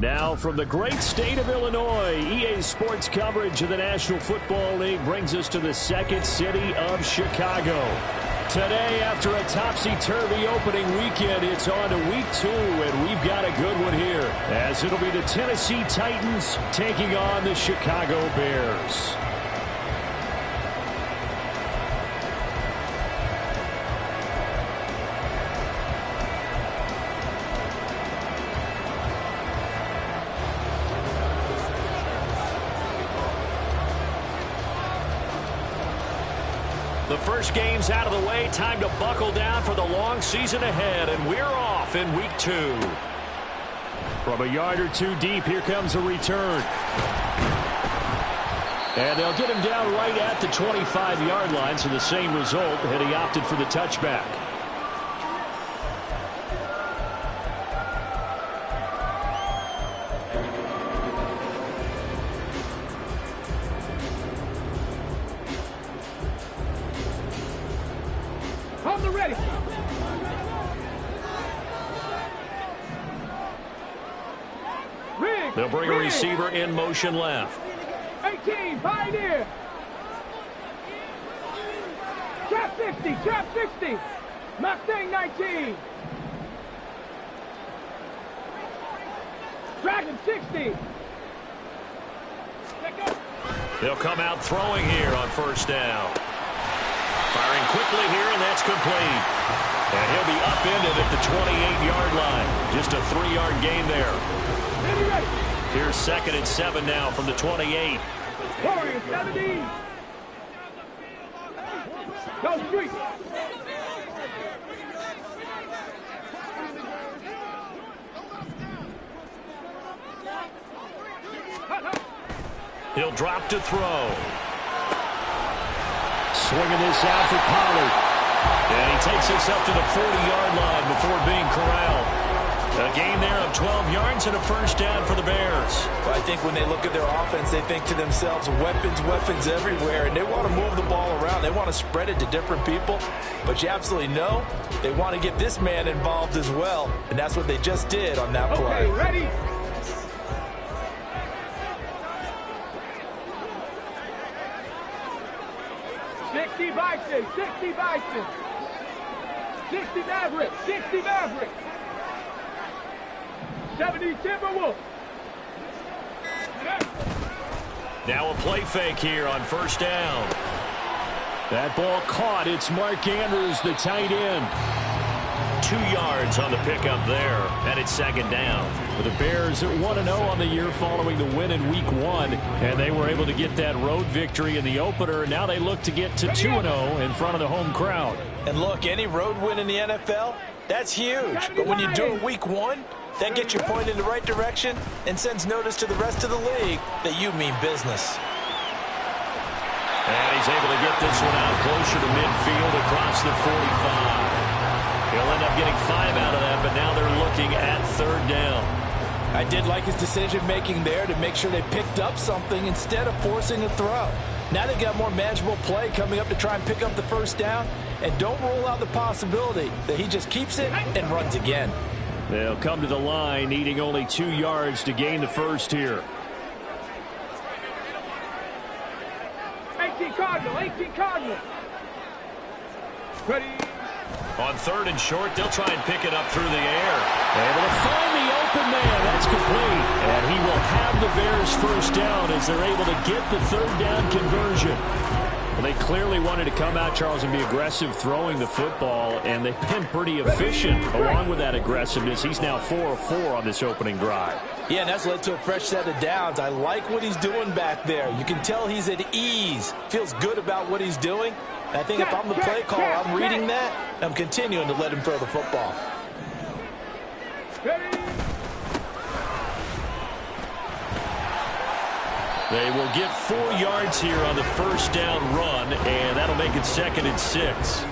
Now from the great state of Illinois, EA Sports coverage of the National Football League brings us to the second city of Chicago. Today, after a topsy-turvy opening weekend, it's on to week 2, and we've got a good one here, as it'll be the Tennessee Titans taking on the Chicago Bears. The first game's out of the way. Time to buckle down for the long season ahead, and we're off in week 2. From a yard or two deep, here comes a return. And they'll get him down right at the 25-yard line, so the same result, and he opted for the touchback. They'll bring a receiver in motion left. 18, Pioneer. Trap 50, trap 60. Mustang 19. Dragon 60. They'll come out throwing here on first down. Firing quickly here, and that's complete. And he'll be upended at the 28-yard line. Just a 3-yard gain there. Here's 2nd and 7 now from the 28. Warriors 17. Go street. He'll drop to throw. Swinging this out for Pollard. And he takes this up to the 40-yard line before being corralled. A gain there of 12 yards and a first down for the Bears. Well, I think when they look at their offense, they think to themselves, weapons everywhere, and they want to move the ball around. They want to spread it to different people, but you absolutely know they want to get this man involved as well, and that's what they just did on that play. Okay, ready? Sixty Bison. 60 Maverick. 60 Maverick. 70 Timberwolf. Now a play fake here on first down. That ball caught. It's Mark Andrews, the tight end. 2 yards on the pickup there, and it's 2nd down. For the Bears at 1-0 on the year following the win in week 1, and they were able to get that road victory in the opener. Now they look to get to 2-0 in front of the home crowd. And look, any road win in the NFL, that's huge. But when you do it week 1, that gets you pointed in the right direction and sends notice to the rest of the league that you mean business. And he's able to get this one out closer to midfield across the 45. He'll end up getting 5 out of that, but now they're looking at 3rd down. I did like his decision-making there to make sure they picked up something instead of forcing a throw. Now they've got more manageable play coming up to try and pick up the first down, and don't rule out the possibility that he just keeps it and runs again. They'll come to the line, needing only 2 yards to gain the first here. 18 Cardinal. Ready. On 3rd and short, they'll try and pick it up through the air. Able to find the open man. That's complete. And he will have the Bears first down as they're able to get the 3rd down conversion. Well, they clearly wanted to come out, Charles, and be aggressive throwing the football, and they've been pretty efficient along with that aggressiveness. He's now 4 of 4 on this opening drive. Yeah, and that's led to a fresh set of downs. I like what he's doing back there. You can tell he's at ease, feels good about what he's doing. And I think if I'm the play caller, I'm reading that, I'm continuing to let him throw the football. They will get 4 yards here on the first down run, and that'll make it 2nd and 6.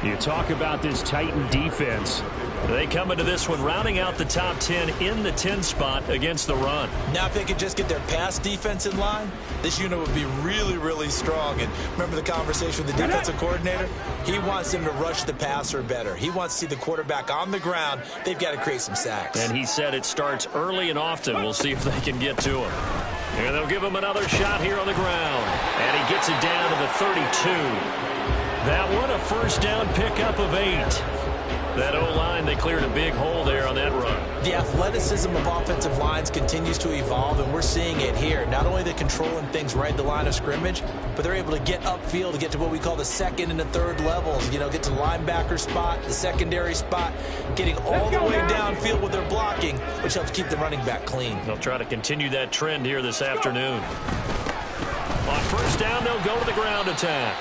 You talk about this Titan defense. They come into this one rounding out the top 10 in the 10 spot against the run. Now, if they could just get their pass defense in line, this unit would be really, really strong. And remember the conversation with the defensive coordinator? He wants them to rush the passer better. He wants to see the quarterback on the ground. They've got to create some sacks. And he said it starts early and often. We'll see if they can get to him. And they'll give him another shot here on the ground. And he gets it down to the 32. That one a first down pickup of 8. That O-line, they cleared a big hole there on that run. The athleticism of offensive lines continues to evolve, and we're seeing it here. Not only are they controlling things right at the line of scrimmage, but they're able to get upfield to get to what we call the second and the third levels. You know, get to the linebacker spot, the secondary spot, getting all the way downfield with their blocking, which helps keep the running back clean. They'll try to continue that trend here this afternoon. On first down, they'll go to the ground attack.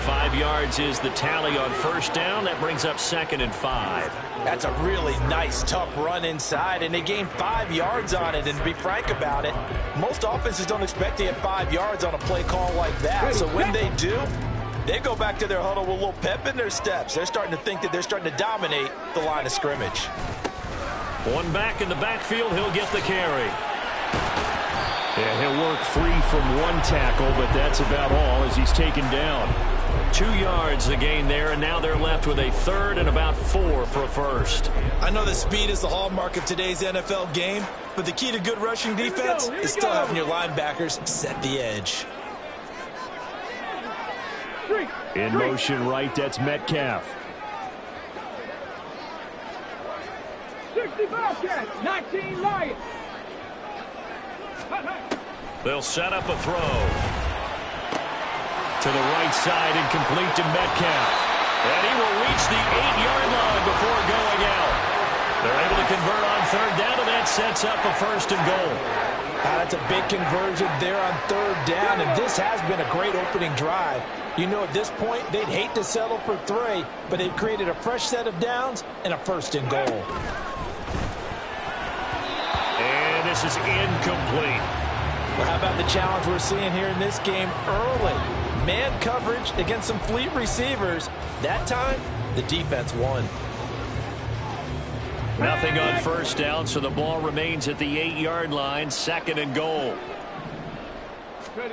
5 yards is the tally on first down. That brings up 2nd and 5. That's a really nice, tough run inside, and they gained 5 yards on it. And to be frank about it, most offenses don't expect to get 5 yards on a play call like that. So when they do, they go back to their huddle with a little pep in their steps. They're starting to think that they're starting to dominate the line of scrimmage. One back in the backfield. He'll get the carry. Yeah, he'll work free from one tackle, but that's about all as he's taken down. 2 yards the gain there, and now they're left with a 3rd and about 4 for a first. I know that speed is the hallmark of today's NFL game, but the key to good rushing defense is still having your linebackers set the edge. In motion right, that's Metcalf. 60 Bobcats, 19 Lions. They'll set up a throw. To the right side and complete to Metcalf. And he will reach the 8-yard line before going out. They're able to convert on 3rd down, and that sets up a 1st and goal. That's a big conversion there on 3rd down, and this has been a great opening drive. You know, at this point, they'd hate to settle for 3, but they've created a fresh set of downs and a 1st and goal. And this is incomplete. Well, how about the challenge we're seeing here in this game early? Man coverage against some fleet receivers. That time, the defense won. Nothing on first down, so the ball remains at the 8-yard line, 2nd and goal. And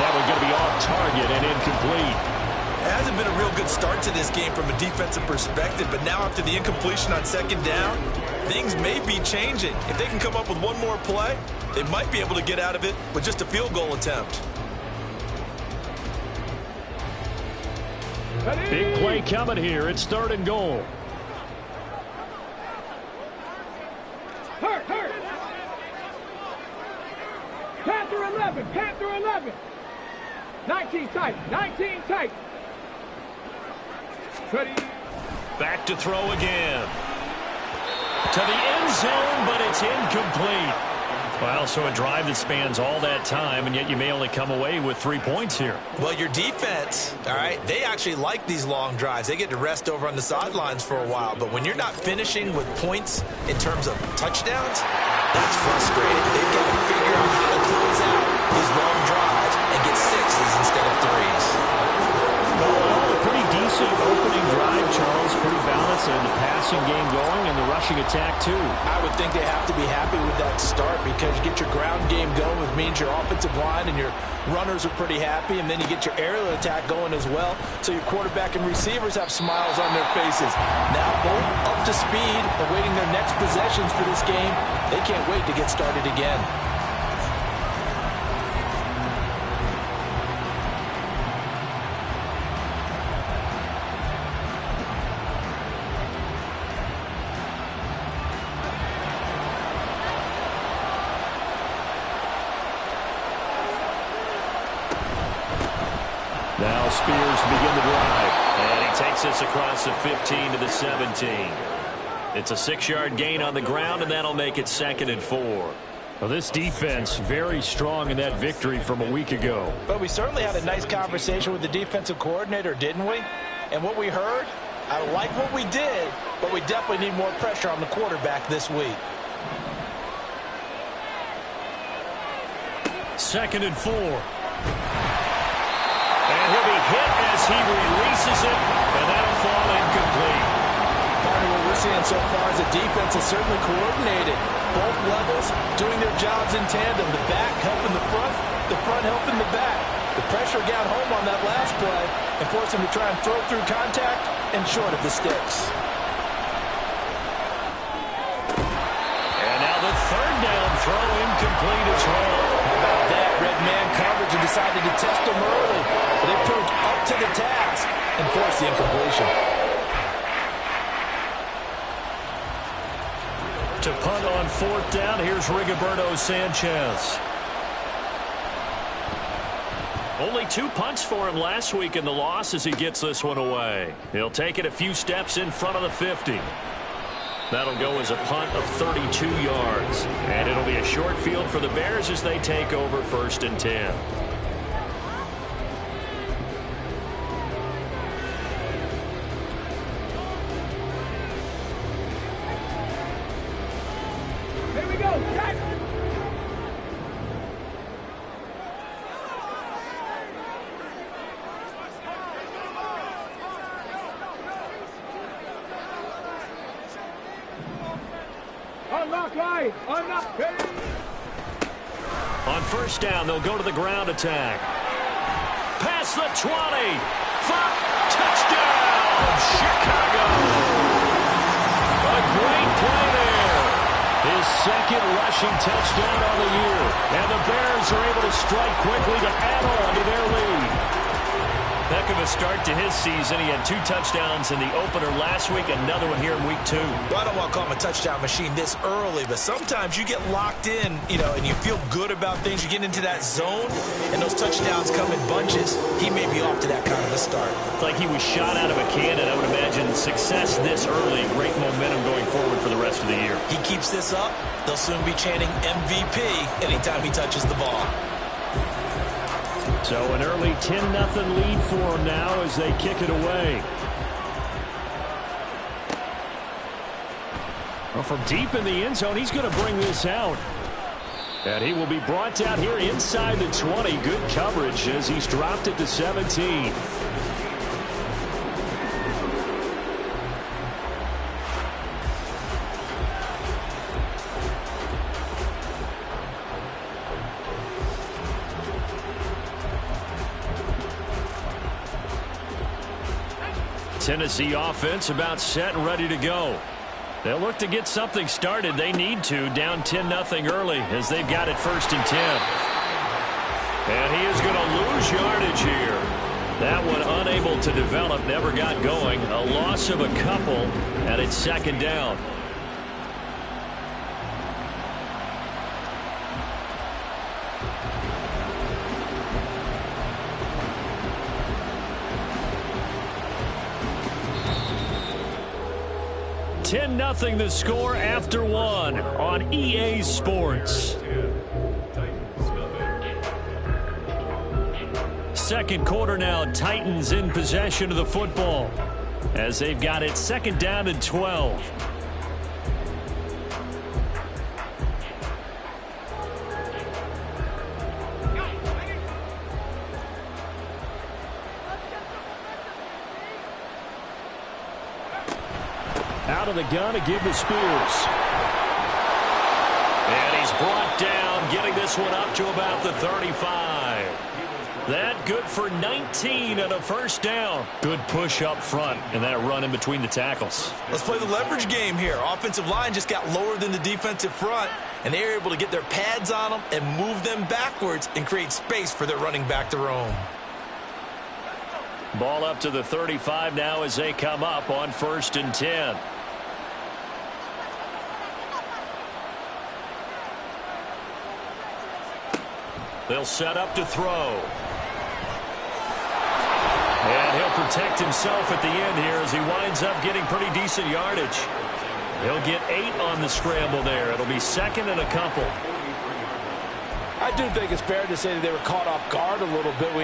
that one's going to be off target and incomplete. It hasn't been a real good start to this game from a defensive perspective, but now after the incompletion on 2nd down, things may be changing. If they can come up with one more play, they might be able to get out of it with just a field goal attempt. Big play coming here. It's 3rd and goal. Hurt. Panther 11, Panther 11. 19 tight, 19 tight. Ready. Back to throw again. To the end zone, but it's incomplete. Well, so a drive that spans all that time, and yet you may only come away with 3 points here. Well, your defense, all right, they actually like these long drives. They get to rest over on the sidelines for a while. But when you're not finishing with points in terms of touchdowns, that's frustrating. They've got to figure out how to close out these long drives and get 6s instead of 3s. Well, a pretty decent opening drive, Charles. Pretty balanced, and the passing game going and the rushing attack, too. I would think they have to be happy with that start because you get your ground game going, which means your offensive line and your runners are pretty happy, and then you get your aerial attack going as well, so your quarterback and receivers have smiles on their faces. Now both up to speed, awaiting their next possessions for this game. They can't wait to get started again. Now Spears to begin the drive. And he takes this across the 15 to the 17. It's a 6-yard gain on the ground, and that'll make it 2nd and 4. Well, this defense very strong in that victory from a week ago. But we certainly had a nice conversation with the defensive coordinator, didn't we? And what we heard, I like what we did, but we definitely need more pressure on the quarterback this week. 2nd and 4. And he'll be as he releases it, and that'll fall incomplete. What we're seeing so far is the defense is certainly coordinated. Both levels doing their jobs in tandem. The back helping the front helping the back. The pressure got home on that last play and forced him to try and throw through contact and short of the sticks. And now the third down throw incomplete as well. How about that? Red man coverage and decided to test him early. But they proved up to the task and forced the incompletion. To punt on fourth down, here's Rigoberto Sanchez. Only 2 punts for him last week in the loss as he gets this one away. He'll take it a few steps in front of the 50. That'll go as a punt of 32 yards. And it'll be a short field for the Bears as they take over 1st and 10. Here we go. Set. Unlock line. Unlock. Ready. On 1st down, they'll go to the ground attack. Past the 20. Touchdown, Chicago. A great play there. His second rushing touchdown on the year. And the Bears are able to strike quickly to add on to their lead. Heck of a start to his season. He had 2 touchdowns in the opener last week, another one here in week 2. Well, I don't want to call him a touchdown machine this early, but sometimes you get locked in, and you feel good about things. You get into that zone, and those touchdowns come in bunches. He may be off to that kind of a start. It's like he was shot out of a cannon. I would imagine success this early, great momentum going forward for the rest of the year. He keeps this up, they'll soon be chanting MVP anytime he touches the ball. So an early 10-0 lead for them now as they kick it away. Well, from deep in the end zone, he's going to bring this out. And he will be brought down here inside the 20. Good coverage as he's dropped it to 17. Tennessee offense about set and ready to go. They'll look to get something started. They need to, down 10-0 early as they've got it 1st and 10. And he is going to lose yardage here. That one unable to develop, never got going. A loss of a couple, and it's 2nd down. Nothing the score after 1 on EA Sports. 2nd quarter now, Titans in possession of the football as they've got it 2nd down and 12. Out of the gun to give to Spears. And he's brought down, getting this one up to about the 35. That good for 19 and a 1st down. Good push up front and that run in between the tackles. Let's play the leverage game here. Offensive line just got lower than the defensive front, and they were able to get their pads on them and move them backwards and create space for their running back to roam. Ball up to the 35 now as they come up on 1st and 10. They'll set up to throw. And he'll protect himself at the end here as he winds up getting pretty decent yardage. He'll get 8 on the scramble there. It'll be 2nd and a couple. I do think it's fair to say that they were caught off guard a little bit.